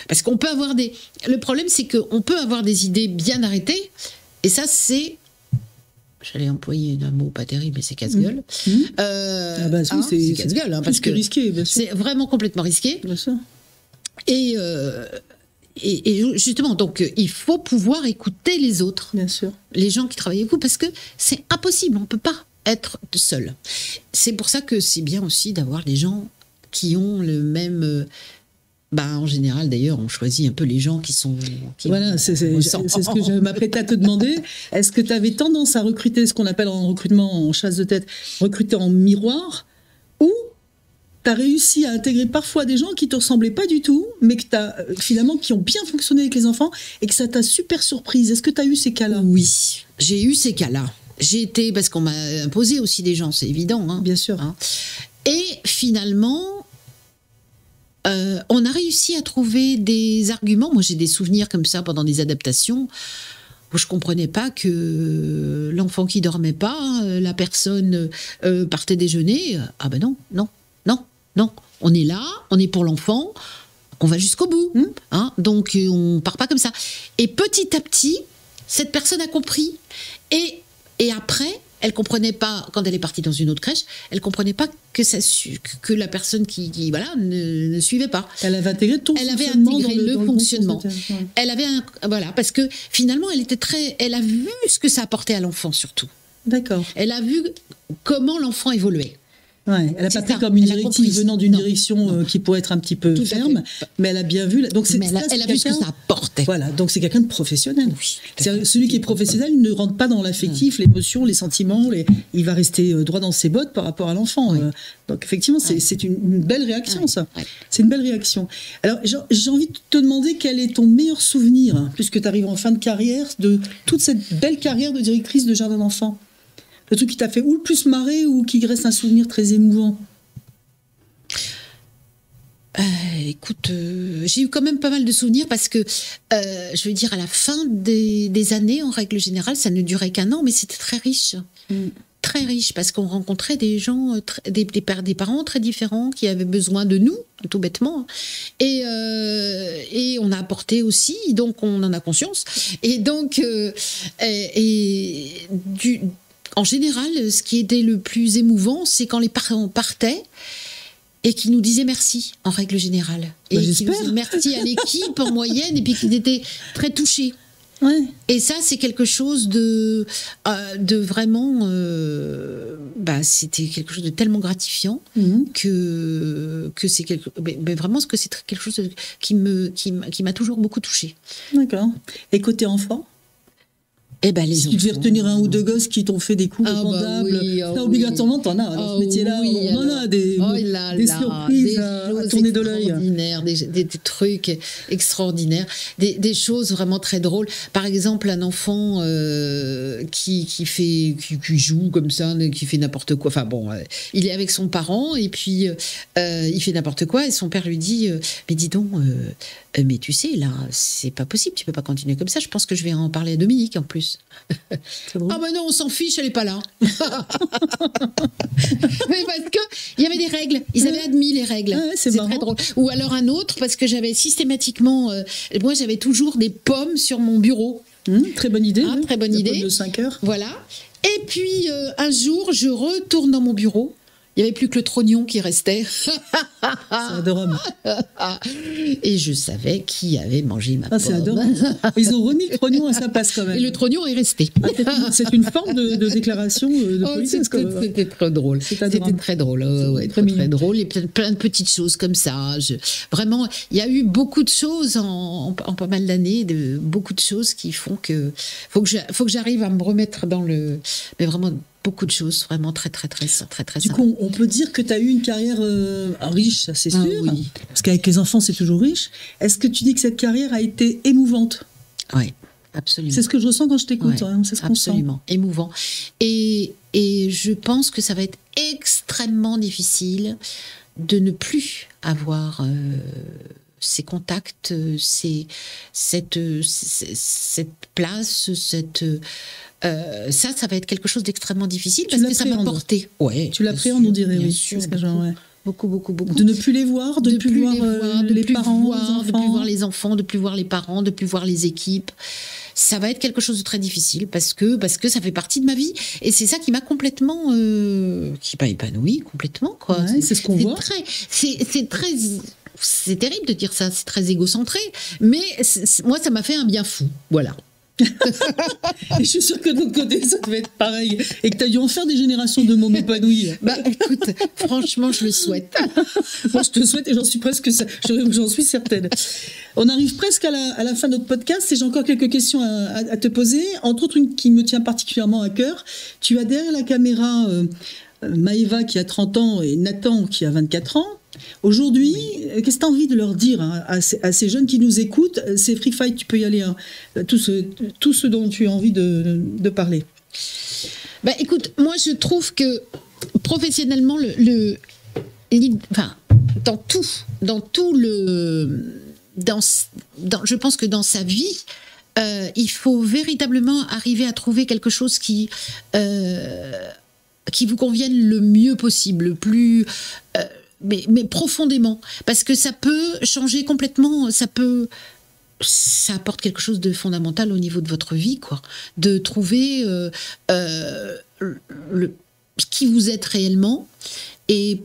parce qu'on peut avoir le problème, c'est qu'on peut avoir des idées bien arrêtées et ça c'est, j'allais employer un mot pas terrible mais c'est casse-gueule. C'est casse-gueule parce que risqué, bien sûr. C'est vraiment complètement risqué. Bien sûr. Et justement, donc, il faut pouvoir écouter les autres. Bien sûr. Les gens qui travaillent avec vous, parce que c'est impossible, on ne peut pas être seul. C'est pour ça que c'est bien aussi d'avoir des gens qui ont le même... en général, d'ailleurs, on choisit un peu les gens qui sont... Voilà, c'est ce que je m'apprêtais à te demander. Est-ce que tu avais tendance à recruter ce qu'on appelle en recrutement, en chasse de tête, recruter en miroir, ou tu as réussi à intégrer parfois des gens qui te ressemblaient pas du tout, mais que finalement qui ont bien fonctionné avec les enfants et que ça t'a super surprise. Est-ce que tu as eu ces cas-là? Oui, j'ai eu ces cas-là. J'ai été, parce qu'on m'a imposé aussi des gens, c'est évident. Hein, bien sûr. Hein. Et finalement, on a réussi à trouver des arguments. Moi, j'ai des souvenirs comme ça pendant des adaptations où je comprenais pas que l'enfant qui dormait pas, la personne partait déjeuner. Ah non, on est là, on est pour l'enfant, on va jusqu'au bout. Hein, donc, on part pas comme ça. Et petit à petit, cette personne a compris. Et après, elle comprenait pas, quand elle est partie dans une autre crèche, elle comprenait pas que la personne qui ne suivait pas. Elle avait intégré le fonctionnement. Elle avait parce que finalement, elle a vu ce que ça apportait à l'enfant surtout. D'accord. Elle a vu comment l'enfant évoluait. Ouais, elle a pas pris comme une directive venant d'une direction qui pourrait être un petit peu ferme, mais elle a bien vu. Donc elle a vu ce que ça apportait. Voilà, donc c'est quelqu'un de professionnel. Oui, celui qui est professionnel ne rentre pas dans l'affectif, l'émotion, les sentiments. Il va rester droit dans ses bottes par rapport à l'enfant. Oui. Donc effectivement, c'est une belle réaction, ça. Oui. C'est une belle réaction. Alors j'ai envie de te demander quel est ton meilleur souvenir, puisque tu arrives en fin de carrière, de toute cette belle carrière de directrice de jardin d'enfants. Le truc qui t'a fait ou le plus marrer ou qui reste un souvenir très émouvant? Écoute, j'ai eu quand même pas mal de souvenirs parce que, je veux dire, à la fin des années, en règle générale, ça ne durait qu'un an, mais c'était très riche. Très riche, parce qu'on rencontrait des gens, des parents très différents qui avaient besoin de nous, tout bêtement. Et on a apporté aussi, donc on en a conscience. Et donc, en général, ce qui était le plus émouvant, c'est quand les parents partaient et qui nous disaient merci, en règle générale. Et qui nous disaient merci à l'équipe en moyenne, et puis qu'ils étaient très touchés. Ouais. Et ça, c'est quelque chose de vraiment... c'était quelque chose de tellement gratifiant que c'est vraiment que c'est quelque chose qui m'a toujours beaucoup touchée. D'accord. Et côté enfant? Si tu devais retenir un ou deux gosses qui t'ont fait des coups répandables, obligatoirement t'en as dans ce métier-là. On en a des surprises à tourner de l'œil. Des trucs extraordinaires, des choses vraiment très drôles. Par exemple, un enfant qui joue comme ça, qui fait n'importe quoi. Enfin bon, il est avec son parent et puis il fait n'importe quoi et son père lui dit mais dis donc. Mais tu sais, là, c'est pas possible, tu peux pas continuer comme ça. Je pense que je vais en parler à Dominique en plus. Ah ben non, on s'en fiche, elle est pas là. Mais parce que il y avait des règles, ils avaient admis les règles. C'est très drôle. Ou alors un autre, parce que j'avais systématiquement, moi j'avais toujours des pommes sur mon bureau. Très bonne idée. Très bonne idée. De 5 heures. Voilà. Et puis un jour, je retourne dans mon bureau. Il n'y avait plus que le trognon qui restait. C'est adorable. Et je savais qui avait mangé ma pomme. C'est adorable. Ils ont remis le trognon à sa place quand même. Et le trognon est resté. C'est une forme de déclaration de politesse. C'était très drôle. C'était très drôle. Très drôle. Et plein de petites choses comme ça. Vraiment, il y a eu beaucoup de choses en pas mal d'années, beaucoup de choses qui font que faut que j'arrive à me remettre dans le... Mais vraiment... Beaucoup de choses, vraiment très Du coup, on peut dire que tu as eu une carrière riche, ça c'est sûr. Oui. Parce qu'avec les enfants, c'est toujours riche. Est-ce que tu dis que cette carrière a été émouvante? Oui, absolument. C'est ce que je ressens quand je t'écoute. Ouais, c'est ce qu'on sent. Absolument, émouvant. Et je pense que ça va être extrêmement difficile de ne plus avoir... ces contacts, cette place, ça va être quelque chose d'extrêmement difficile parce que ça m'a porté. Ouais, tu l'appréhendes, on dirait, oui. Sûr, beaucoup. De ne plus les voir, de ne plus voir les parents, de ne plus voir les enfants, de ne plus voir les parents, de ne plus voir les équipes. Ça va être quelque chose de très difficile parce que ça fait partie de ma vie et c'est ça qui m'a complètement qui m'a épanouie complètement, quoi. Ouais, c'est ce qu'on voit. C'est terrible de dire ça, c'est très égocentré, mais moi ça m'a fait un bien fou, voilà. Et je suis sûre que de l'autre côté ça devait être pareil et que tu as dû en faire des générations de mômes épanouis. Bah écoute, franchement je le souhaite. Moi je te souhaite et j'en suis certaine. On arrive presque à la fin de notre podcast et j'ai encore quelques questions à te poser, entre autres une qui me tient particulièrement à cœur. Tu as derrière la caméra Maëva qui a 30 ans et Nathan qui a 24 ans. Aujourd'hui, qu'est-ce que tu as envie de leur dire à ces jeunes qui nous écoutent? C'est Free Fight, tu peux y aller, tout ce dont tu as envie de parler. Bah, écoute, moi je trouve que professionnellement, je pense que dans sa vie, il faut véritablement arriver à trouver quelque chose qui vous convienne le mieux possible, le plus... mais profondément, parce que ça peut changer complètement, ça apporte quelque chose de fondamental au niveau de votre vie, quoi. De trouver qui vous êtes réellement et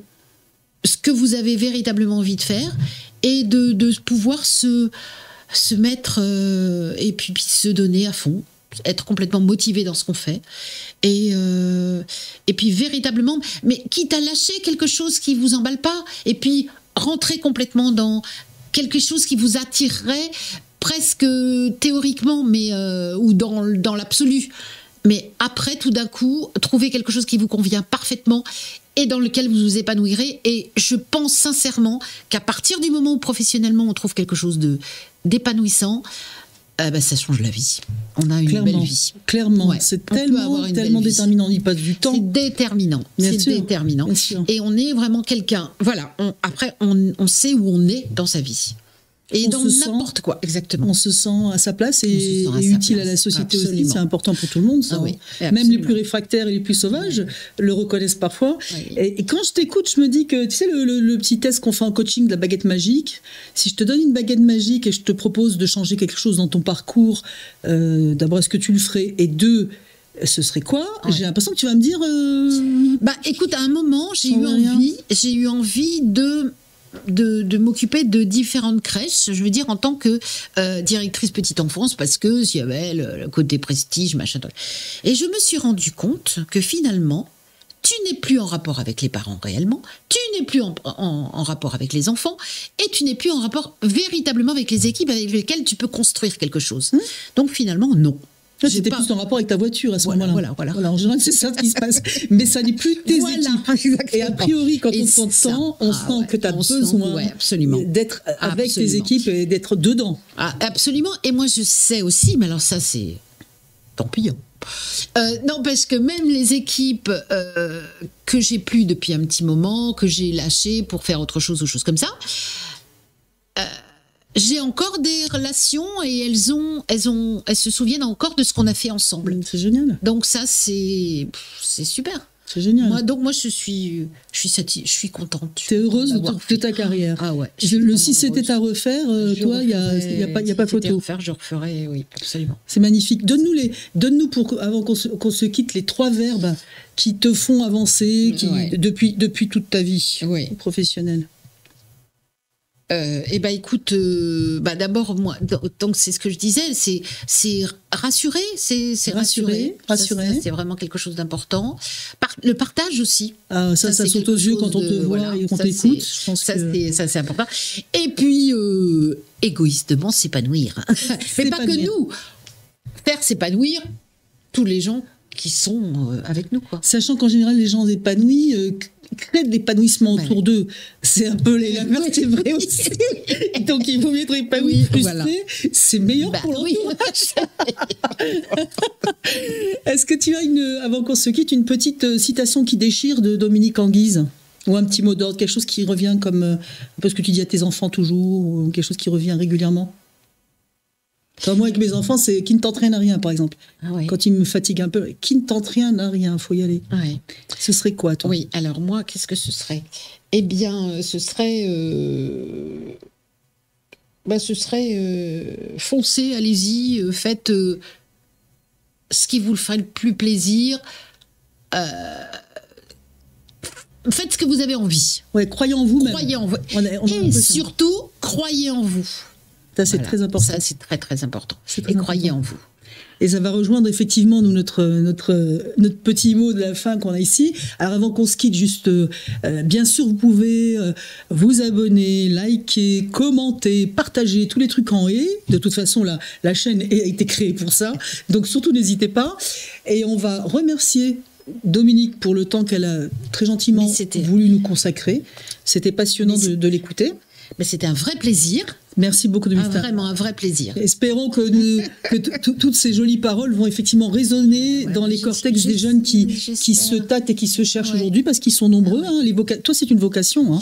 ce que vous avez véritablement envie de faire et de pouvoir se mettre et puis se donner à fond, être complètement motivé dans ce qu'on fait et puis véritablement, mais quitte à lâcher quelque chose qui vous emballe pas et puis rentrer complètement dans quelque chose qui vous attirerait presque théoriquement mais ou dans l'absolu, mais après tout d'un coup trouver quelque chose qui vous convient parfaitement et dans lequel vous vous épanouirez. Et je pense sincèrement qu'à partir du moment où professionnellement on trouve quelque chose d'épanouissant, ça change la vie. On a une belle vie. Clairement, ouais, c'est tellement déterminant. On y passe du temps. C'est déterminant. Bien sûr. Et on est vraiment quelqu'un. Voilà. Après, on sait où on est dans sa vie. Et dans n'importe quoi, exactement. On se sent à sa place et utile à la société aussi. C'est important pour tout le monde. Ça. Ah oui, même les plus réfractaires et les plus sauvages le reconnaissent parfois. Oui. Et quand je t'écoute, je me dis que, tu sais, le petit test qu'on fait en coaching de la baguette magique, si je te donne une baguette magique et je te propose de changer quelque chose dans ton parcours, d'abord, est-ce que tu le ferais? Et deux, ce serait quoi? Ouais. J'ai l'impression que tu vas me dire... écoute, à un moment, j'ai eu envie de m'occuper de différentes crèches, je veux dire en tant que directrice petite enfance, parce que s'il y avait le côté prestige, machin. Et je me suis rendu compte que finalement, tu n'es plus en rapport avec les parents réellement, tu n'es plus en rapport avec les enfants, et tu n'es plus en rapport véritablement avec les équipes avec lesquelles tu peux construire quelque chose. Donc finalement, non. C'était plus en rapport avec ta voiture à ce moment-là. Voilà. En général, c'est ça ce qui se passe. Mais ça n'est plus tes équipes. Et a priori, quand on t'entend, on sent que tu as besoin d'être avec tes équipes et d'être dedans. Absolument. Et moi, je sais aussi, mais alors ça, c'est... Tant pis. Non, parce que même les équipes que j'ai plus depuis un petit moment, que j'ai lâchées pour faire autre chose ou choses comme ça... j'ai encore des relations et elles se souviennent encore de ce qu'on a fait ensemble. C'est génial. Donc ça, c'est super. C'est génial. Moi, je suis contente. Tu es heureuse de ta carrière. Ah ouais. Si c'était à refaire, toi, il n'y a pas photo. Si c'était à refaire, je referais, oui, absolument. C'est magnifique. Donne-nous avant qu'on se quitte, les 3 verbes qui te font avancer depuis toute ta vie professionnelle. Écoute, d'abord moi, donc c'est ce que je disais, c'est rassurer, c'est rassurer. C'est vraiment quelque chose d'important. Le partage aussi. Ah, ça saute aux yeux quand on te voit et qu'on t'écoute. Ça c'est important. Et puis égoïstement s'épanouir. Mais pas que nous. Faire s'épanouir tous les gens qui sont avec nous, quoi. Sachant qu'en général les gens épanouis créent de l'épanouissement autour d'eux. C'est un peu l'invertébré aussi. Donc il vaut mieux être épanoui, frustré. C'est meilleur pour l'entourage. Est-ce que tu as avant qu'on se quitte, une petite citation qui déchire de Dominique Anguise, ou un petit mot d'ordre, quelque chose qui revient comme un peu ce que tu dis à tes enfants toujours, ou quelque chose qui revient régulièrement? Moi, avec mes enfants, c'est qui ne tente rien à rien, par exemple. Ah ouais. Quand ils me fatiguent un peu, qui ne tente rien à rien, il faut y aller. Ouais. Ce serait quoi, toi? Oui, alors moi, qu'est-ce que ce serait? Eh bien, ce serait foncez, allez-y, faites ce qui vous ferait le plus plaisir. Faites ce que vous avez envie. Ouais, croyez en vous. Croyez en vous. Et surtout, croyez en vous. Ça, c'est très important. Ça, c'est très, très important. Et croyez en vous. Et ça va rejoindre effectivement notre petit mot de la fin qu'on a ici. Alors avant qu'on se quitte, juste bien sûr vous pouvez vous abonner, liker, commenter, partager tous les trucs en et. De toute façon la chaîne a été créée pour ça, donc surtout n'hésitez pas. Et on va remercier Dominique pour le temps qu'elle a très gentiment voulu nous consacrer. C'était passionnant de l'écouter. Mais c'était un vrai plaisir. Merci beaucoup, Dominique. Vraiment un vrai plaisir. Espérons que toutes ces jolies paroles vont effectivement résonner dans les cortex des jeunes qui se tâtent et qui se cherchent aujourd'hui, parce qu'ils sont nombreux. Hein, toi, c'est une vocation. Hein.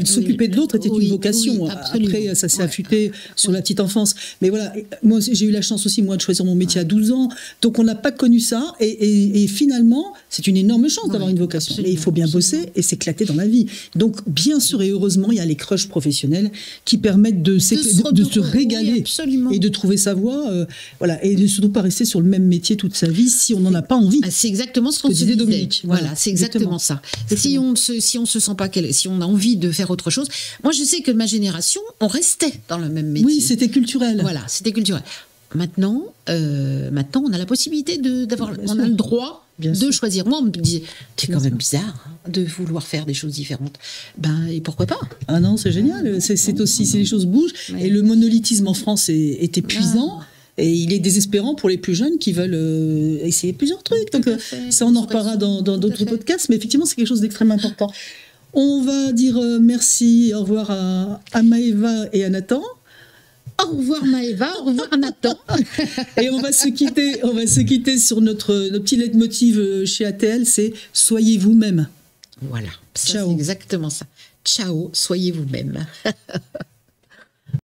S'occuper de l'autre était une vocation. Après, ça s'est affûté sur la petite enfance. Mais voilà, moi, j'ai eu la chance aussi, moi, de choisir mon métier à 12 ans. Donc, on n'a pas connu ça. Et finalement, c'est une énorme chance d'avoir une vocation. Mais il faut bien bosser et s'éclater dans la vie. Donc, bien sûr et heureusement, il y a les crushs professionnels qui permettent de se régaler et de trouver sa voie, et de surtout pas rester sur le même métier toute sa vie si on n'en a pas envie. C'est exactement ce qu'on se disait, Dominique. Voilà, c'est exactement ça. Si on se sent pas si on a envie de faire autre chose. Moi, je sais que ma génération, on restait dans le même métier. Oui, c'était culturel. Voilà, c'était culturel. Maintenant, on a la possibilité on a le droit de choisir. Moi, on me dit, c'est quand même bizarre de vouloir faire des choses différentes. Et pourquoi pas? Ah non, c'est génial. C'est aussi, les choses bougent. Ouais. Et le monolithisme en France est épuisant. Et il est désespérant pour les plus jeunes qui veulent essayer plusieurs trucs. Donc ça, on en reparlera dans d'autres podcasts. Mais effectivement, c'est quelque chose d'extrêmement important. On va dire merci et au revoir à Maëva et à Nathan. Au revoir Maëva, au revoir Nathan. Et on va se quitter sur notre petit leitmotiv chez ATL, c'est soyez vous-même. Voilà, ciao. C'est exactement ça. Ciao, soyez vous-même.